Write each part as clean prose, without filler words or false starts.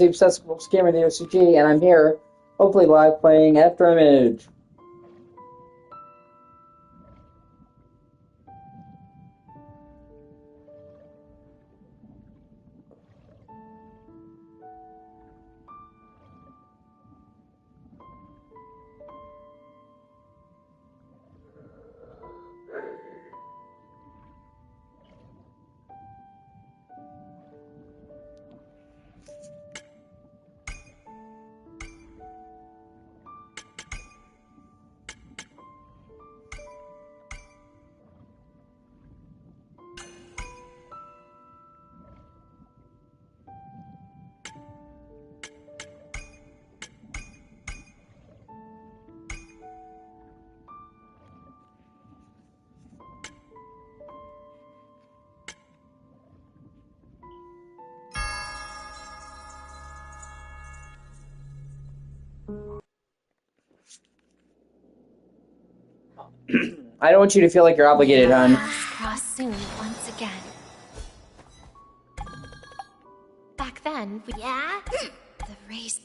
Obsessive Scammer, the O.C.G, and I'm here, hopefully live, playing Afterimage. I don't want you to feel like you're obligated, hon. Cross soon once again. Back then, yeah? The race.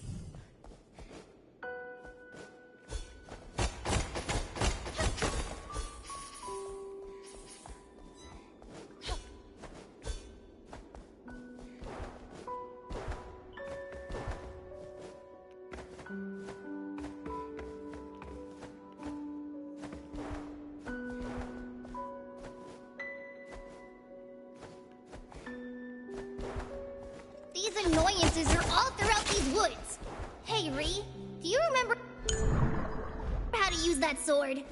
These annoyances are all throughout these woods. Hey, Ree, do you remember how to use that sword?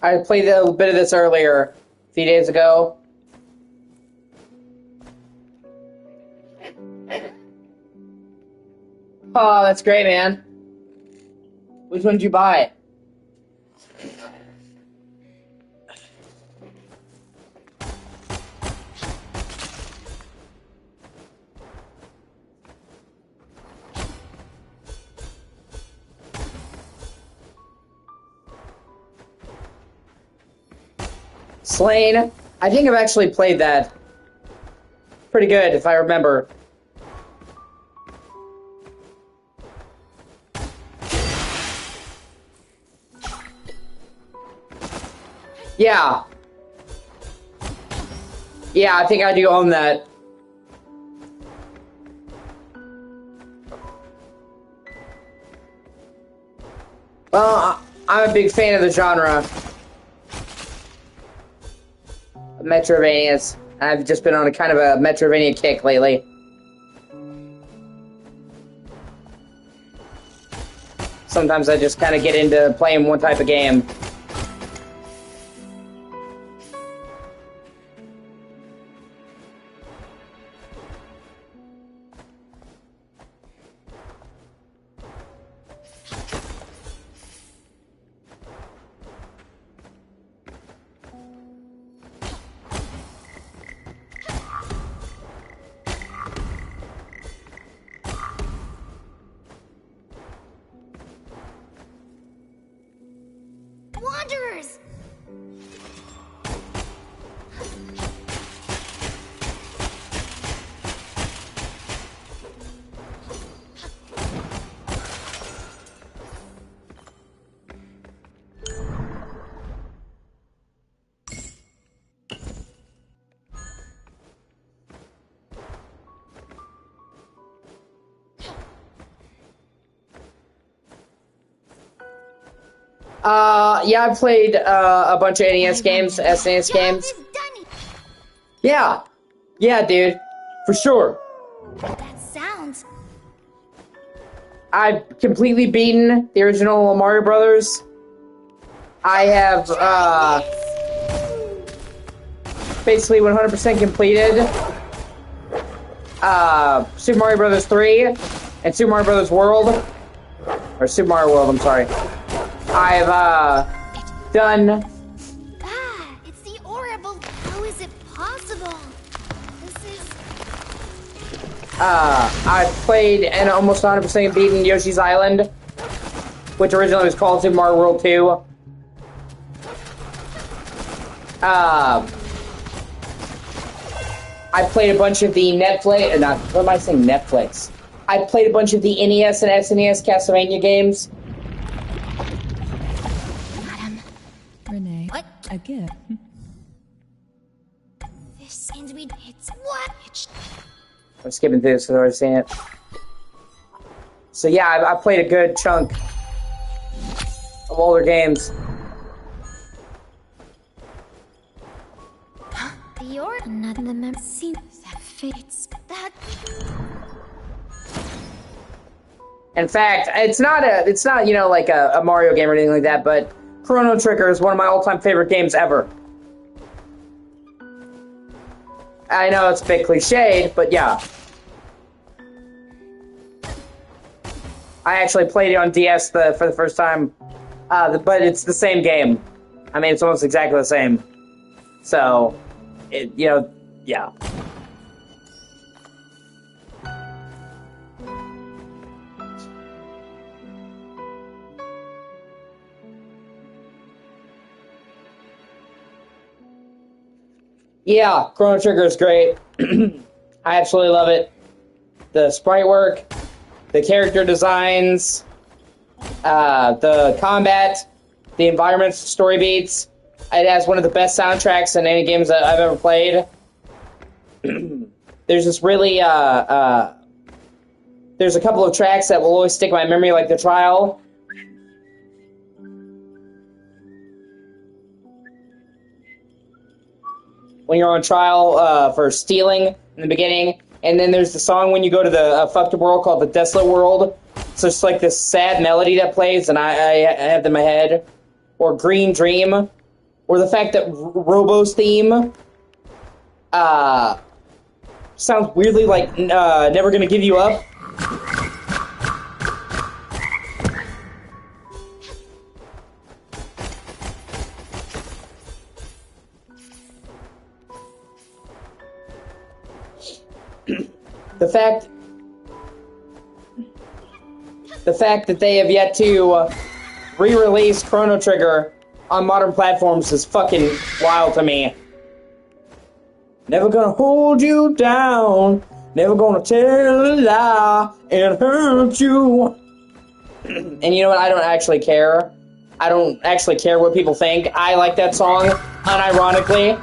I played a bit of this earlier, a few days ago. Oh, that's great, man. Which one did you buy? Slain. I think I've actually played that. Pretty good, if I remember. Yeah. Yeah, I think I do own that. Well, I'm a big fan of the genre. Metroidvanias. I've just been on a kind of a Metroidvania kick lately. Sometimes I just kind of get into playing one type of game. Wanderers! Yeah, I've played a bunch of NES games, SNES games. Yeah. Yeah, dude. For sure. That sounds... I've completely beaten the original Mario Brothers. I have, basically 100% completed Super Mario Bros. 3 and Super Mario Bros. World. Or Super Mario World, I'm sorry. I've, done... It's the Orable. How is it possible? This is... I've played and almost 100% beaten Yoshi's Island, which originally was called Super Mario World 2. I played a bunch of the Netflix, what am I saying, Netflix? I played a bunch of the NES and SNES Castlevania games. Madam, Renee. What? Again. This and we... It's what? I'm skipping through this because I've already seen it. So yeah, I played a good chunk of older games. The Or... another member seems that fits. That... In fact, it's not you know, like a Mario game or anything like that, but Chrono Trigger is one of my all-time favorite games ever. I know it's a bit cliched, but yeah. I actually played it on DS for the first time, but it's the same game. I mean, it's almost exactly the same. So, you know, yeah. Yeah, Chrono Trigger is great. I absolutely love it. The sprite work, the character designs, the combat, the environments, the story beats. It has one of the best soundtracks in any games that I've ever played. There's this really, there's a couple of tracks that will always stick in my memory, like The Trial. When you're on trial for stealing in the beginning. And then there's the song when you go to the fucked up world called the Desolate World. So it's like this sad melody that plays, and I have them in my head. Or Green Dream. Or the fact that Robo's theme sounds weirdly like Never Gonna Give You Up. The fact that they have yet to re-release Chrono Trigger on modern platforms is fucking wild to me. Never gonna hold you down, never gonna tell a lie and hurt you. And you know what? I don't actually care. I don't actually care what people think. I like that song, unironically.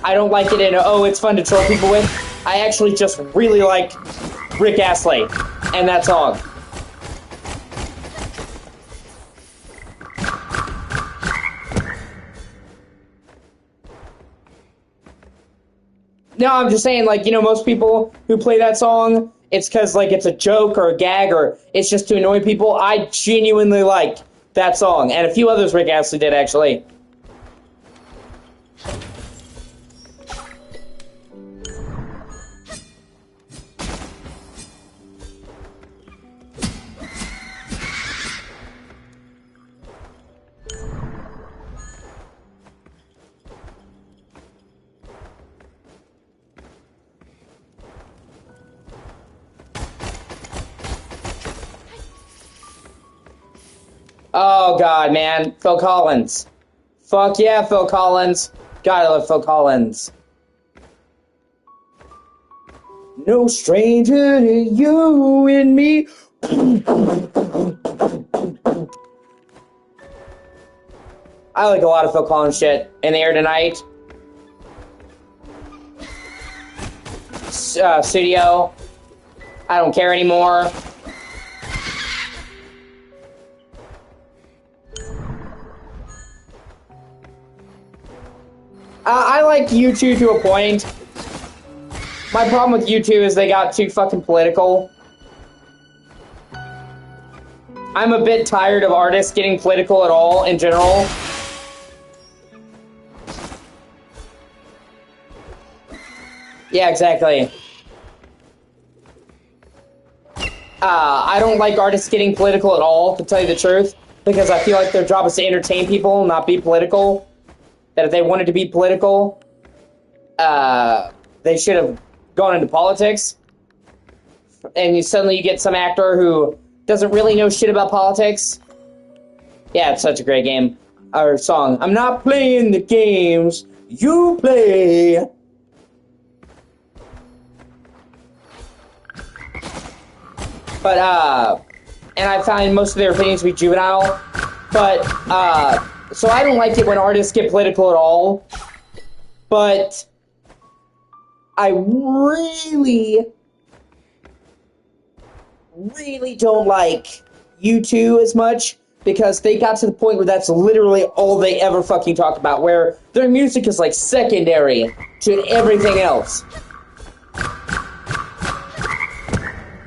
I don't like it in a, oh, it's fun to troll people with. I actually just really like Rick Astley and that song. No, I'm just saying, like, you know, most people who play that song, it's because, like, it's a joke or a gag or it's just to annoy people. I genuinely like that song, and a few others Rick Astley did, actually. Oh, God, man. Phil Collins. Fuck yeah, Phil Collins. God, I love Phil Collins. No stranger to you and me. I like a lot of Phil Collins shit. In the Air Tonight. Studio. I Don't Care Anymore. I like U2 to a point. My problem with U2 is they got too fucking political. I'm a bit tired of artists getting political at all, in general. Yeah, exactly. I don't like artists getting political at all, to tell you the truth, because I feel like their job is to entertain people, not be political. That if they wanted to be political, they should have gone into politics. And suddenly you get some actor who doesn't really know shit about politics. Yeah, it's such a great game. Or song. I'm not playing the games you play. But, and I find most of their opinions to be juvenile. But, so I don't like it when artists get political at all. But I really don't like U2 as much, because they got to the point where that's literally all they ever fucking talk about, where their music is like secondary to everything else.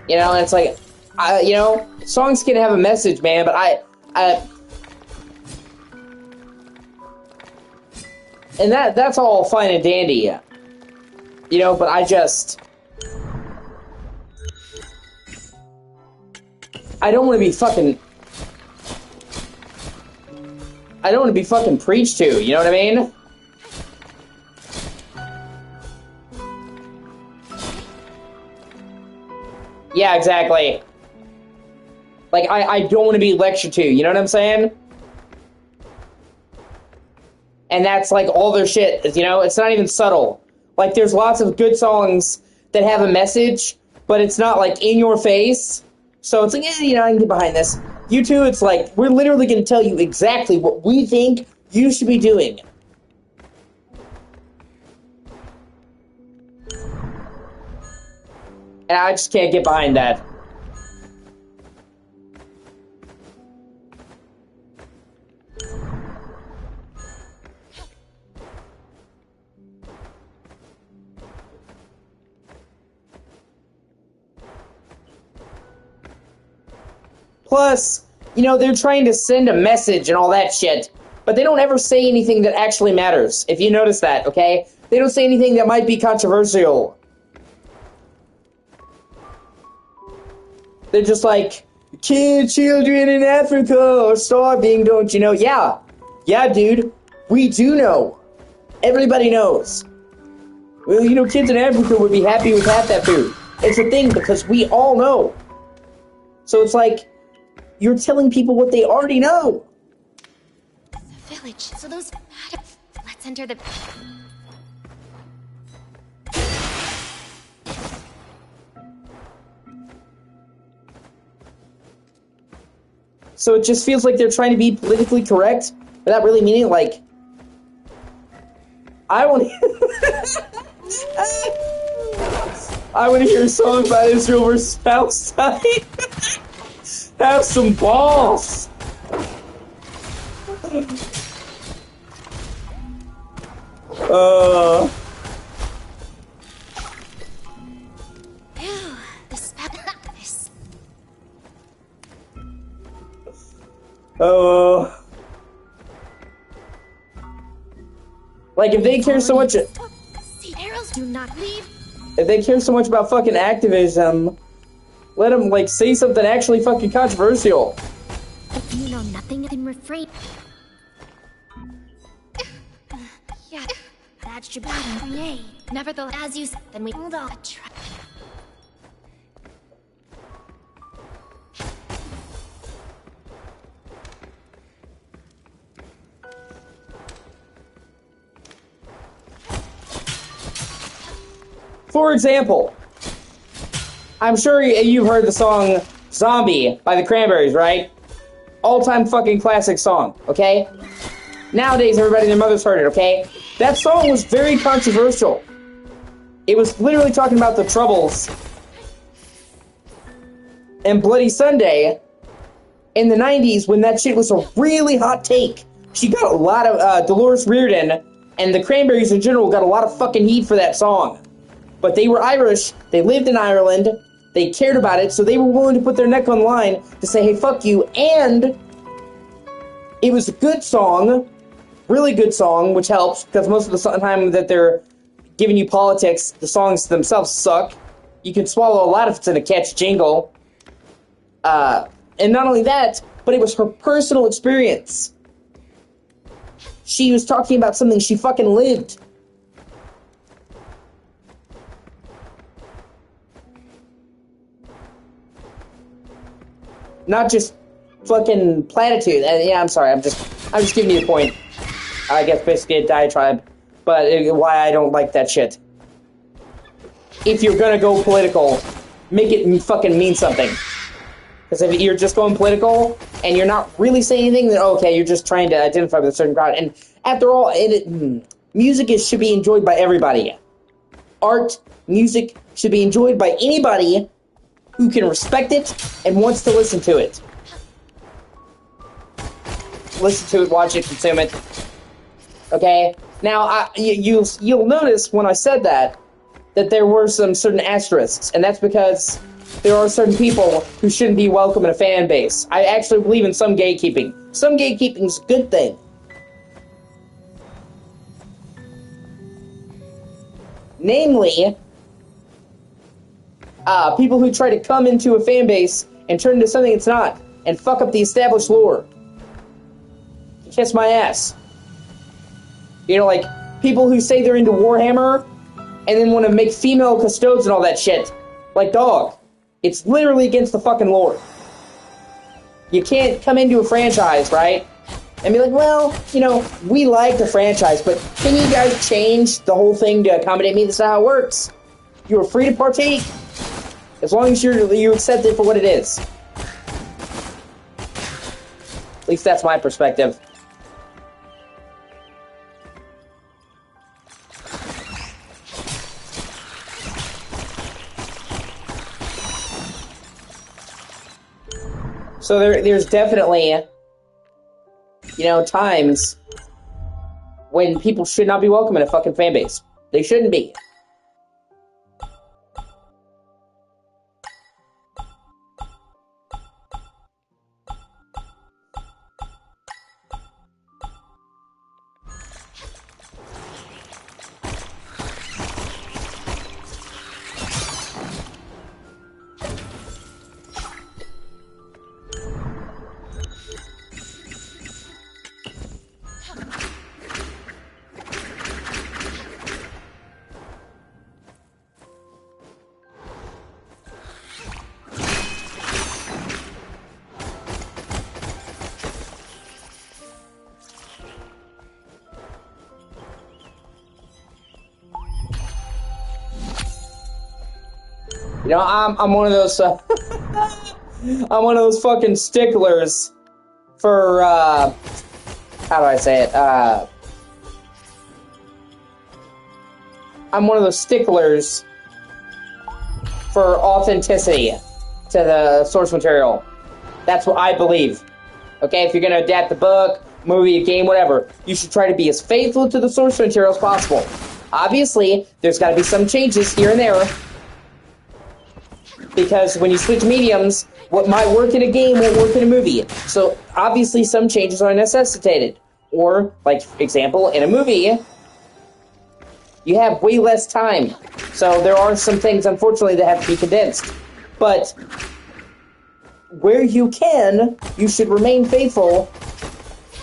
You know, and it's like, you know, songs can have a message, man, but and that's all fine and dandy, you know, but I don't want to be fucking preached to, you know what I mean? Yeah, exactly. Like, I don't want to be lectured to, you know what I'm saying? And that's like all their shit, you know? It's not even subtle. Like, there's lots of good songs that have a message, but it's not like in your face. So it's like, you know, I can get behind this. U2, it's like, we're literally going to tell you exactly what we think you should be doing. And I just can't get behind that. Plus, you know, they're trying to send a message and all that shit, but they don't ever say anything that actually matters, if you notice that, okay? They don't say anything that might be controversial. They're just like, children in Africa are starving, don't you know? Yeah, dude, we do know. Everybody knows. Well, you know, kids in Africa would be happy with half that food. It's a thing because we all know. So it's like, you're telling people what they already know. The village. So those... Let's enter the... So it just feels like they're trying to be politically correct without really meaning, like... I want to hear a song about Israel versus Palestine. Have some balls! Like, if they care so much... Arrows do not leave. If they care so much about fucking activism, let them, like, say something actually fucking controversial. If you know nothing, then refrain. Yeah, that's your bad grenade. Nevertheless, as you said, then we hold on. For example, I'm sure you've heard the song Zombie by the Cranberries, right? All-time fucking classic song, okay? Nowadays, everybody and their mother's heard it, okay? That song was very controversial. It was literally talking about the Troubles. And Bloody Sunday, in the 90s, when that shit was a really hot take, she got a lot of, Dolores Reardon, and the Cranberries in general got a lot of fucking heat for that song. But they were Irish, they lived in Ireland, they cared about it, so they were willing to put their neck on the line to say, hey, fuck you, and it was a good song, really good song, which helps, because most of the time that they're giving you politics, the songs themselves suck. You can swallow a lot if it's in a catchy jingle. And not only that, but it was her personal experience. She was talking about something she fucking lived. Not just fucking platitude. Yeah, I'm sorry. I'm just giving you a point. I guess basically a diatribe, but why I don't like that shit. If you're gonna go political, make it fucking mean something. Because if you're just going political and you're not really saying anything, then okay, you're just trying to identify with a certain crowd. And after all, music should be enjoyed by everybody. Art, music should be enjoyed by anybody who can respect it and wants to listen to it. Listen to it, watch it, consume it. Okay? Now, you'll notice when I said that there were some certain asterisks, and that's because there are certain people who shouldn't be welcome in a fan base. I actually believe in some gatekeeping. Some gatekeeping's a good thing. Namely, people who try to come into a fan base and turn into something it's not, and fuck up the established lore. Kiss my ass. You know, like, people who say they're into Warhammer, and then want to make female custodes and all that shit. Like, dog. It's literally against the fucking lore. You can't come into a franchise, right? And be like, well, you know, we like the franchise, but can you guys change the whole thing to accommodate me? That's not how it works. You are free to partake, as long as you accept it for what it is. At least that's my perspective. So there's definitely, you know, times when people should not be welcome in a fucking fan base. They shouldn't be. You know, I'm one of those, I'm one of those fucking sticklers for, how do I say it, I'm one of those sticklers for authenticity to the source material. That's what I believe. Okay, if you're gonna adapt the book, movie, game, whatever, you should try to be as faithful to the source material as possible. Obviously, there's gotta be some changes here and there, because when you switch mediums, what might work in a game won't work in a movie. So, obviously, some changes are necessitated. Or, like, example, in a movie, you have way less time. So, there are some things, unfortunately, that have to be condensed. But, where you can, you should remain faithful.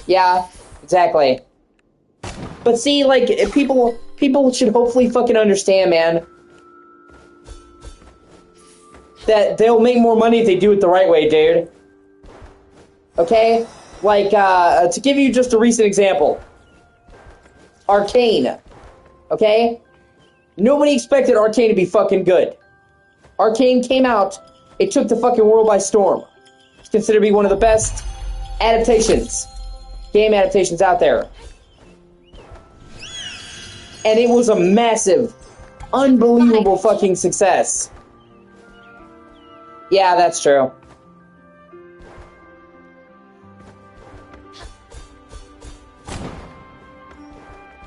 Yeah, exactly. But see, like, people should hopefully fucking understand, man, that they'll make more money if they do it the right way, dude. Okay? Like, to give you just a recent example. Arcane. Okay? Nobody expected Arcane to be fucking good. Arcane came out, it took the fucking world by storm. It's considered to be one of the best adaptations, game adaptations out there. And it was a massive, unbelievable fucking success. Yeah, that's true.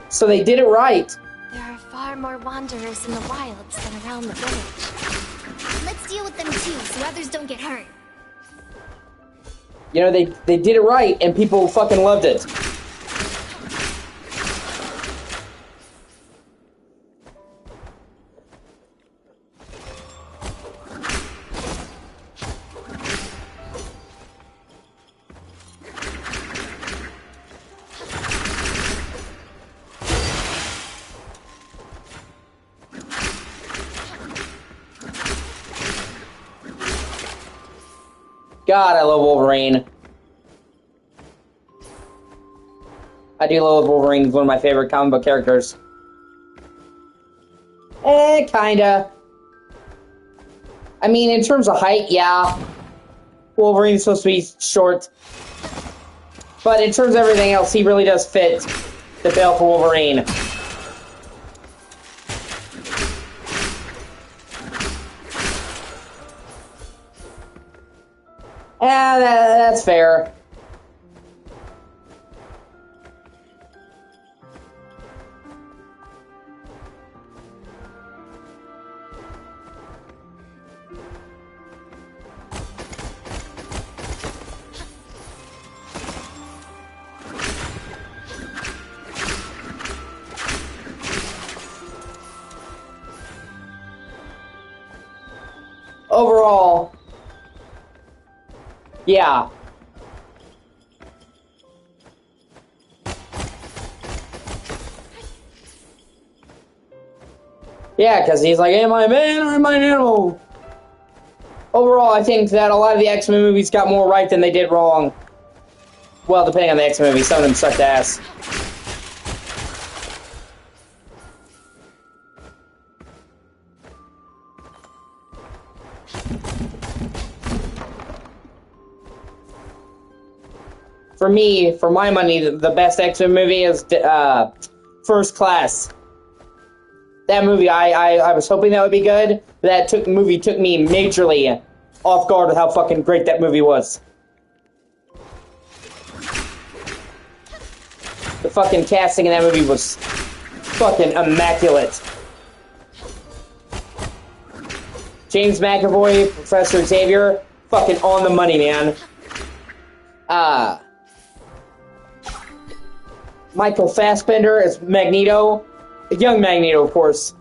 So they did it right. There are far more wanderers in the wilds than around the village. Let's deal with them too, so others don't get hurt. You know, they did it right, and people fucking loved it. God, I love Wolverine. I do love Wolverine. He's one of my favorite comic book characters. Kinda. I mean, in terms of height, yeah. Wolverine's supposed to be short. But in terms of everything else, he really does fit the bill for Wolverine. Yeah, that's fair. Overall, yeah. Yeah, because he's like, am I a man or am I an animal? Overall, I think that a lot of the X-Men movies got more right than they did wrong. Well, depending on the X-Men movie, some of them sucked ass. For me, for my money, the best X-Men movie is First Class. That movie, I was hoping that would be good, but that movie took me majorly off guard with how fucking great that movie was. The fucking casting in that movie was fucking immaculate. James McAvoy, Professor Xavier, fucking on the money, man. Michael Fassbender as Magneto. Young Magneto, of course.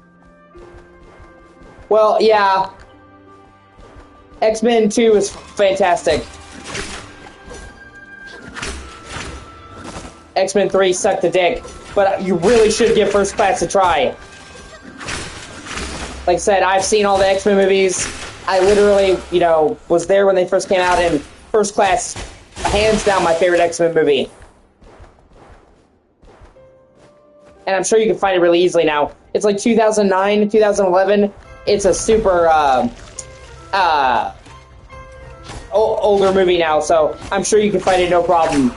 Well, yeah. X-Men 2 is fantastic. X-Men 3 sucked the dick. But you really should give First Class a try. Like I said, I've seen all the X-Men movies. I literally, was there when they first came out, and First Class, hands down, my favorite X-Men movie. And I'm sure you can find it really easily now. It's like 2009, 2011. It's a super, older movie now, so I'm sure you can find it no problem.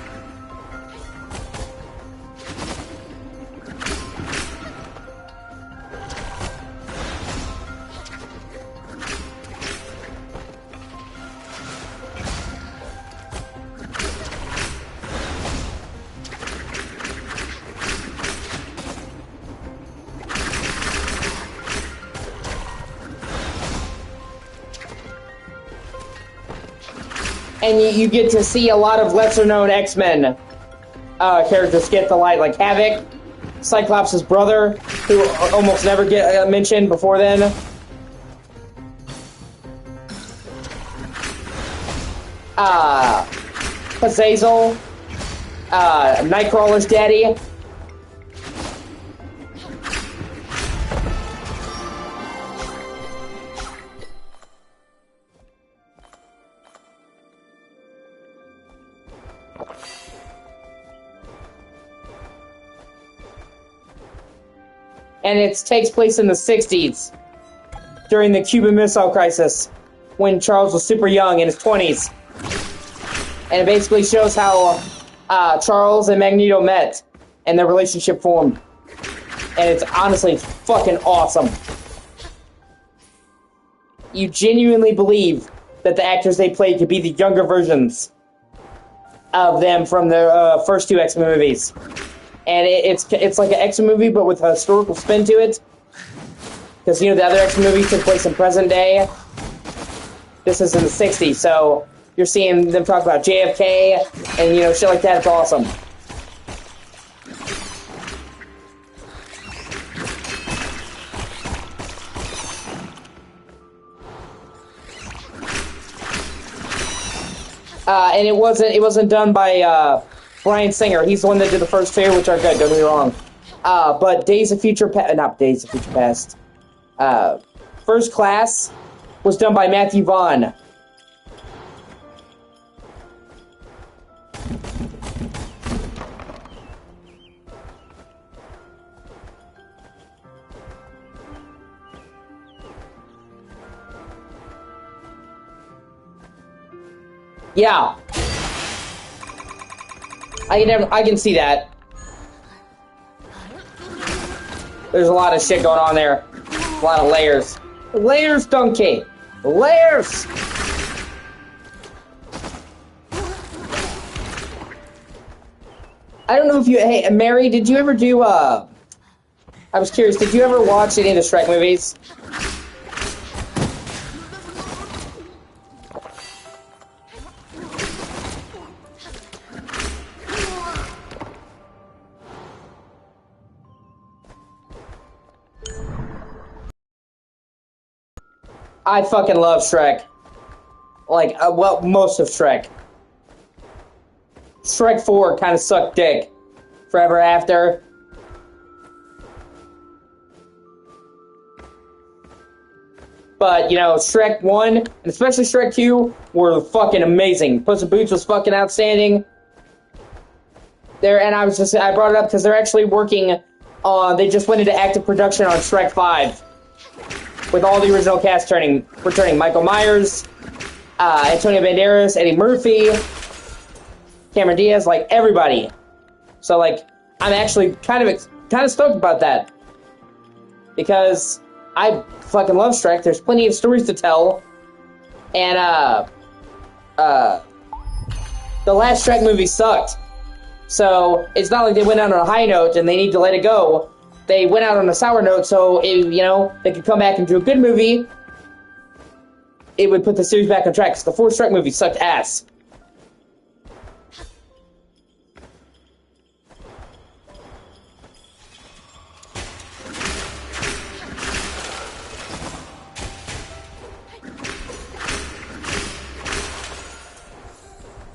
And you get to see a lot of lesser-known X-Men characters get the light, like Havoc, Cyclops' brother, who almost never get mentioned before then. Azazel, Nightcrawler's daddy. And it takes place in the 60s, during the Cuban Missile Crisis, when Charles was super young, in his 20s. And it basically shows how Charles and Magneto met, and their relationship formed. And it's honestly fucking awesome. You genuinely believe that the actors they played could be the younger versions of them from the first two X-Men movies. And it's like an X-Men movie, but with a historical spin to it. Because, the other X-Men movies took place in present day. This is in the 60s, so you're seeing them talk about JFK and, shit like that. It's awesome. And it wasn't done by Bryan Singer. He's the one that did the first two, which are good, don't get me wrong. But not Days of Future Past. First Class was done by Matthew Vaughn. Yeah. I can see that. There's a lot of shit going on there. A lot of layers. Layers, Donkey! Layers! I don't know if you... Hey, Mary, did you ever do, I was curious, did you ever watch any of the Shrek movies? I fucking love Shrek. Like, well, most of Shrek. Shrek 4 kind of sucked dick. Forever After. But, you know, Shrek 1, and especially Shrek 2, were fucking amazing. Puss in Boots was fucking outstanding. And I brought it up because they're actually working on, they just went into active production on Shrek 5. With all the original cast returning Michael Myers, Antonio Banderas, Eddie Murphy, Cameron Diaz, like everybody. So like, I'm actually kind of stoked about that because I fucking love Shrek. There's plenty of stories to tell, and the last Shrek movie sucked. So it's not like they went out on a high note and they need to let it go. They went out on a sour note, so they could come back and do a good movie. It would put the series back on track, because the fourth Shrek movie sucked ass.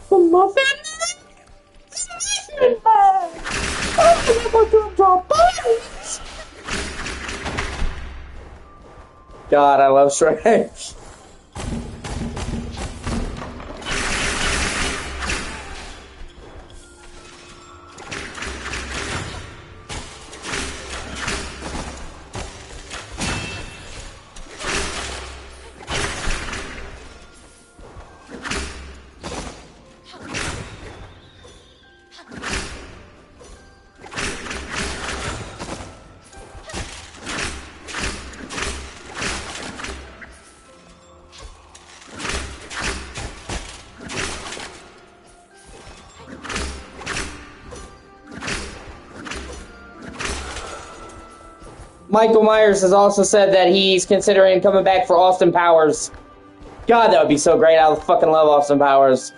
The muffin man! God, I love Shrek. Michael Myers has also said that he's considering coming back for Austin Powers. God, that would be so great. I fucking love Austin Powers.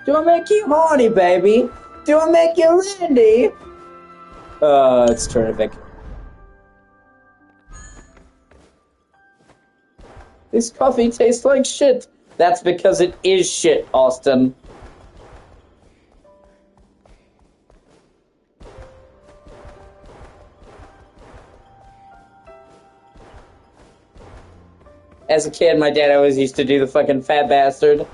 Do I make you horny, baby? Do I make you Randy? It's terrific. This coffee tastes like shit. That's because it is shit, Austin. As a kid, my dad always used to do the fucking fat bastard.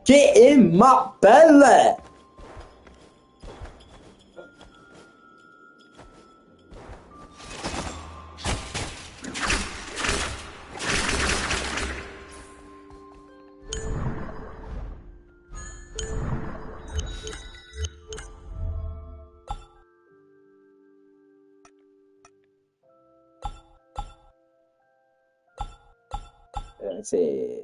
Get in my belly! Let's see.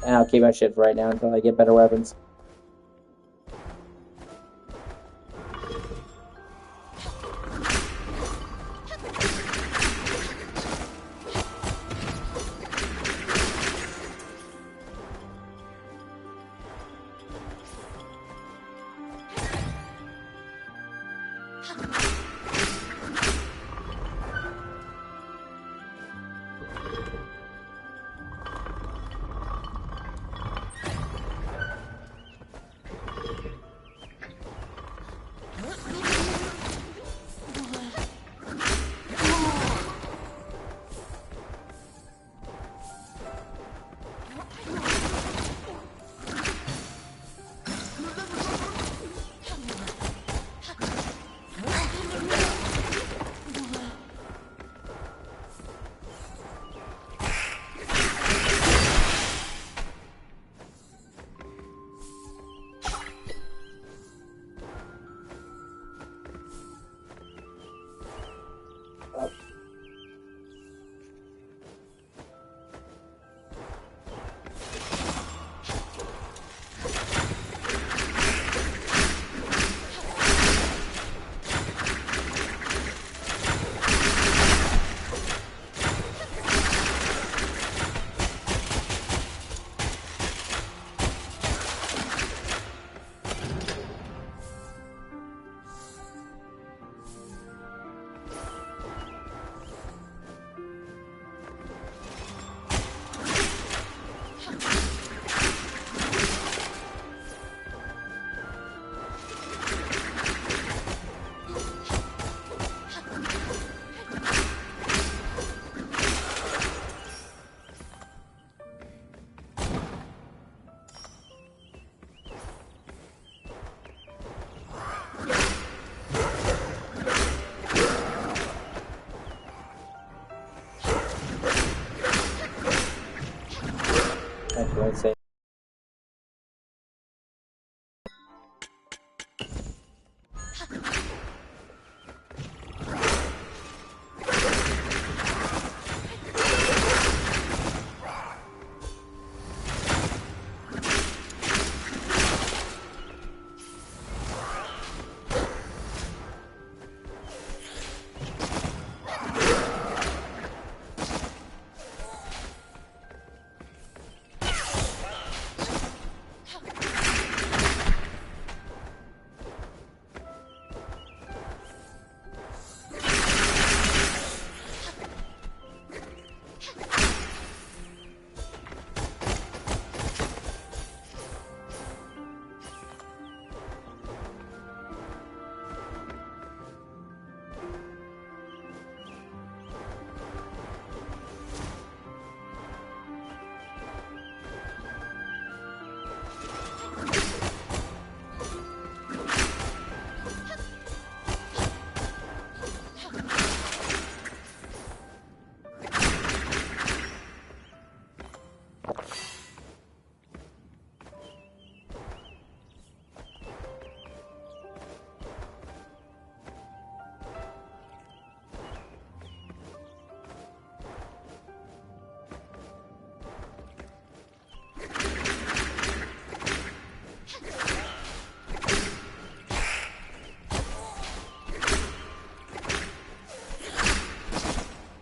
And I'll keep my shit for right now until I get better weapons.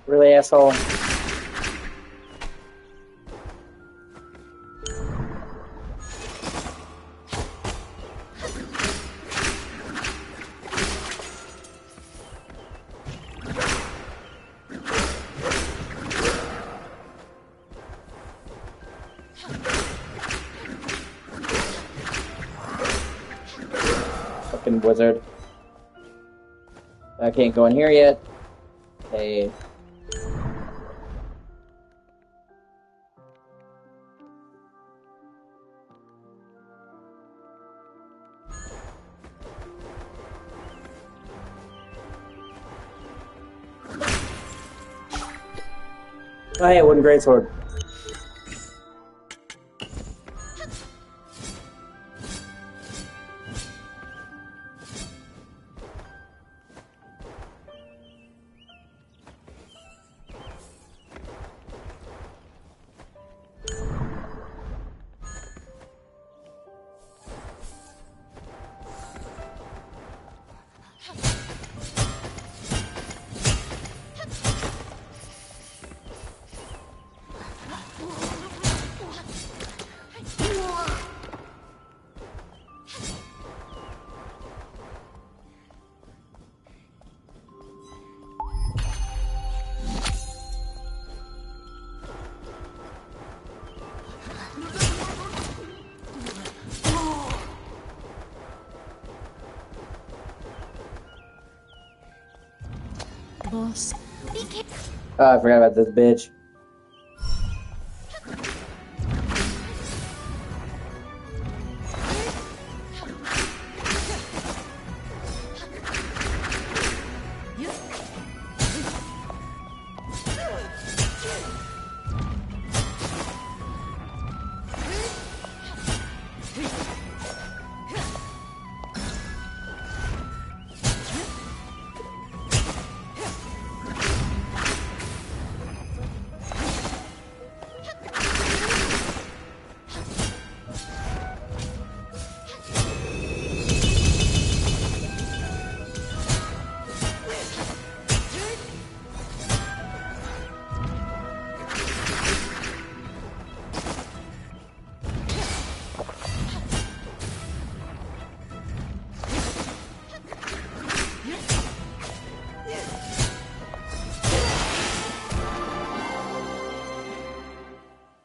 Really, asshole? Fucking wizard. I can't go in here yet. Hey. Oh, hey, wooden greatsword. Boss. Oh, I forgot about this bitch.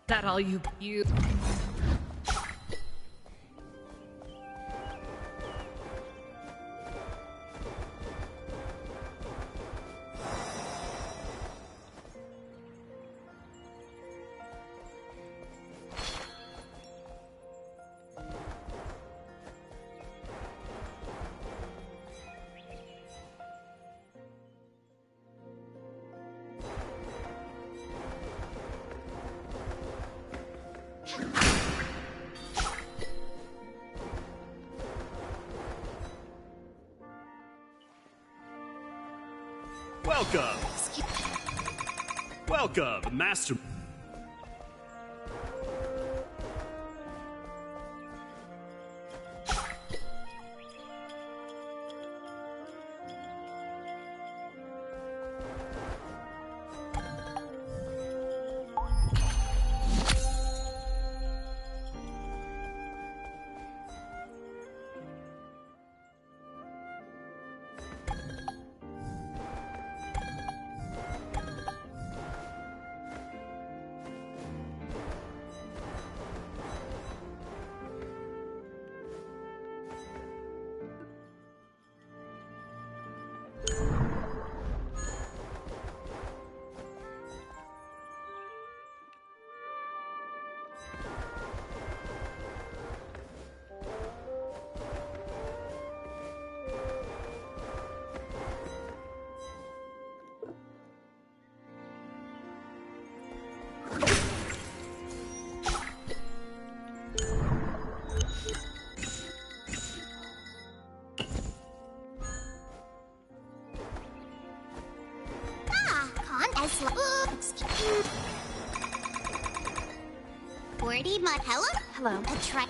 That all you. Welcome! Welcome, Master... Wordy mud. Hello? Hello. A try.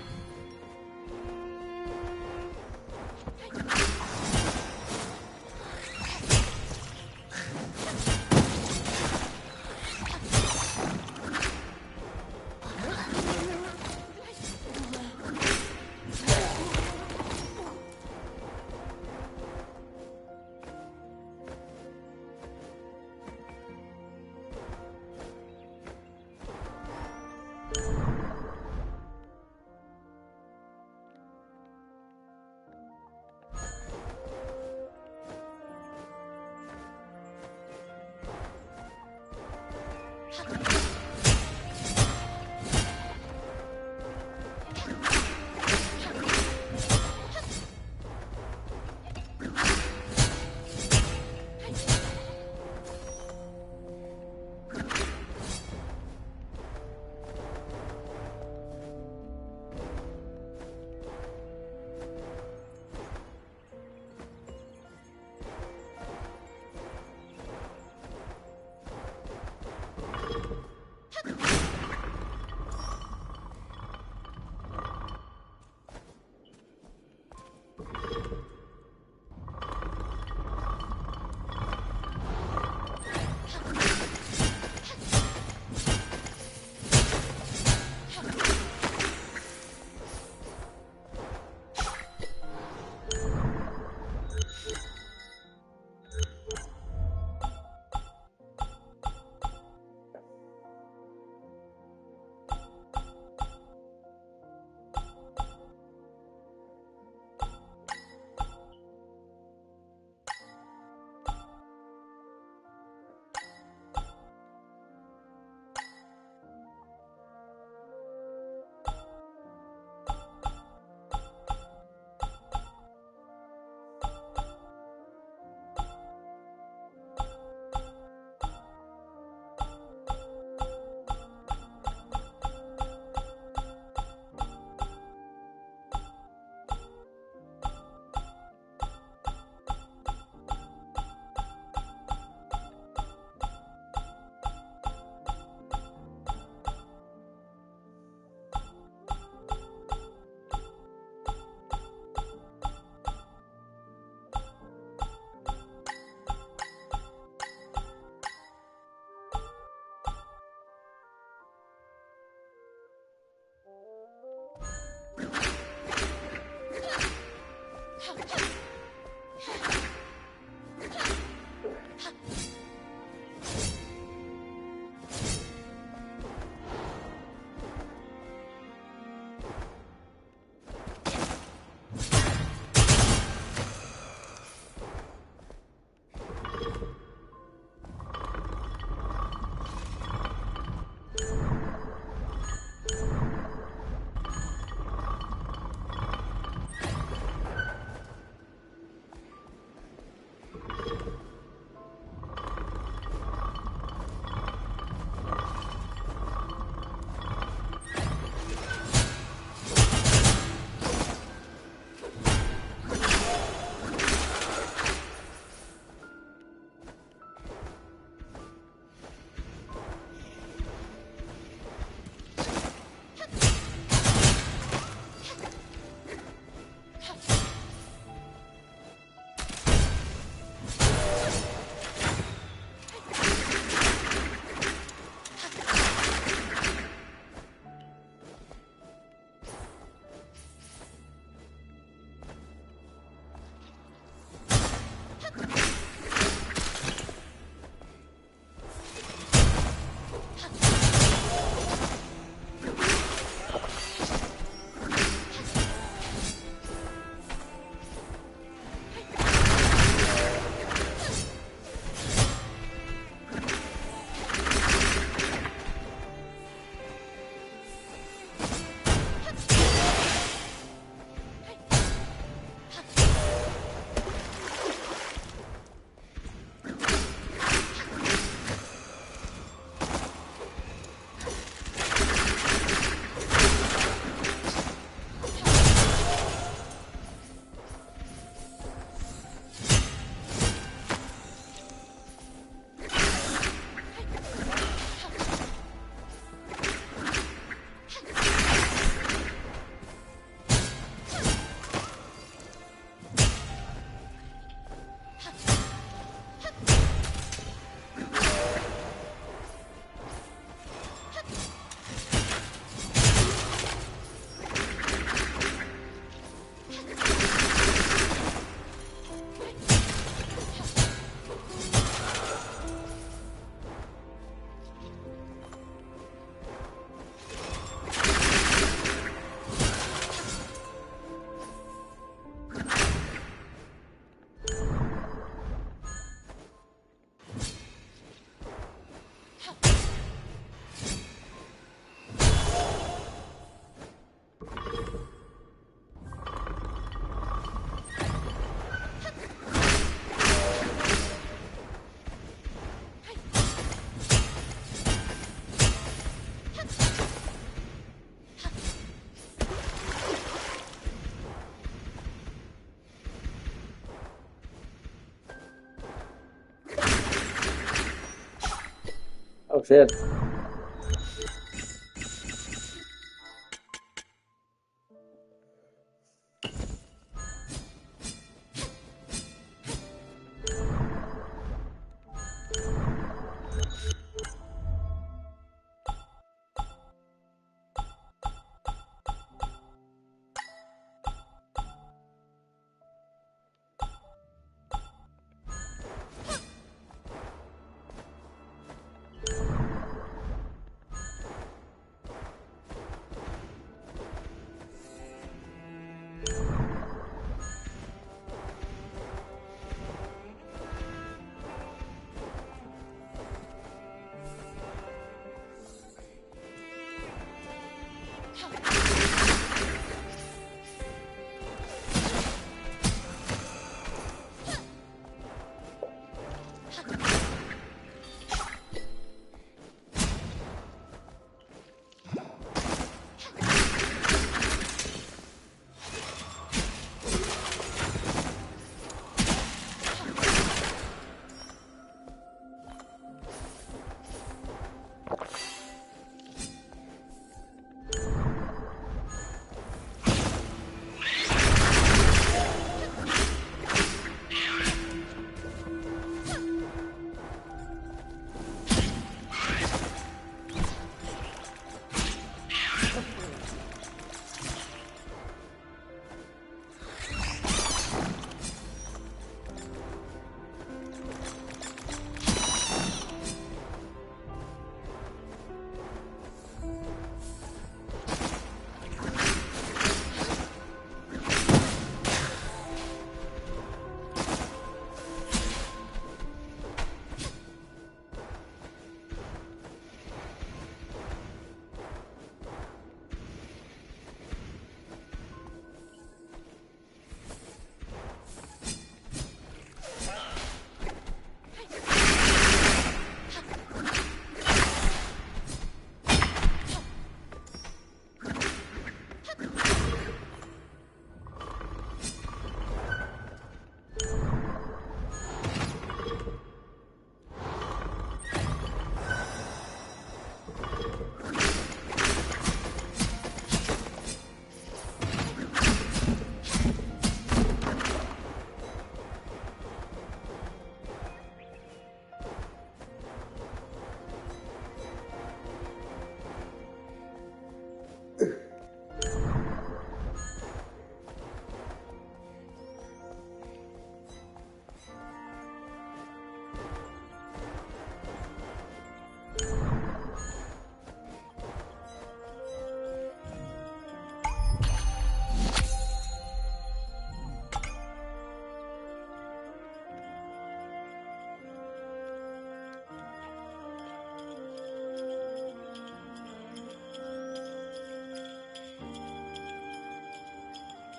Oh shit.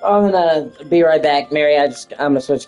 I'm gonna be right back, Mary. I'm gonna switch.